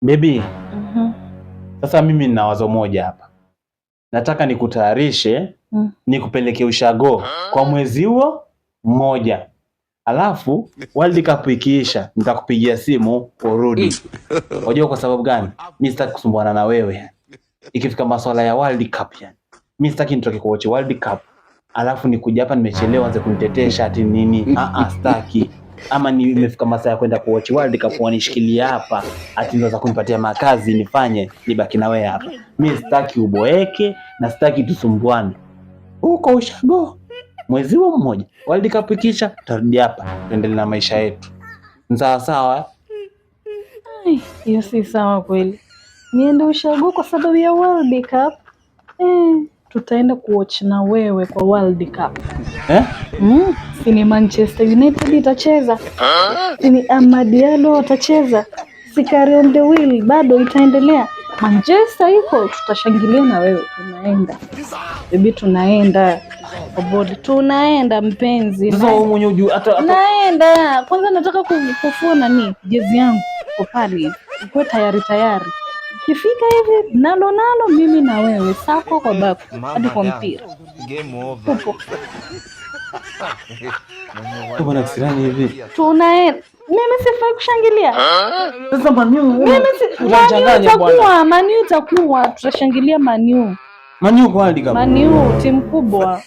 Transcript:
Baby. Sasa mimi nina wazo moja hapa. Nataka nikutayarishe, nikupeleke ushago kwa mwezi huo mmoja. Alafu World Cup ikiisha nitakupigia simu urudi. Unajua kwa sababu gani? Mimi sitaki kusumbuana na wewe. Ikifika masuala ya World Cup yani. Mimi sitaki nitoke kwa World Cup. Alafu nikuja hapa nimechelewa anze kunitetesha ati nini? Sitaki. Ama nimefika masaa ya kwenda kuwatch World Cup wanishikilia hapa ati ndio za kunipatia makazi nifanye nibaki na wewe hapa. Mimi sitaki uboeke na sitaki tusumbuane. Uko ushago mwezi huo mmoja. World Cup ikisha tutarudi hapa tuendelee na maisha yetu. Sawa sawa? Hiyo si sawa kweli. Niende ushago kwa sababu ya World Cup? Tutaenda kuwatch na wewe kwa World Cup. Si ni Manchester United itacheza, si ni Amad Diallo atacheza, si carry on the wheel bado itaendelea. Manchester iko, tutashangilia na wewe. Tunaenda baby, tunaenda bodi, tunaenda mpenzi. Sasa wewe mwenyewe unajua hata naenda kwanza, nataka kufua nani jezi yangu kwa pale, uko tayari. Kifika hivi nalo mimi na wewe sako kwa bafu hadi kwa mpira. Game over. Kama nakisirani hivi. Tunaenda. Mimi sifai kushangilia. Sasa Manu itakuwa tutashangilia Manu kwa World Cup. Manu timu kubwa.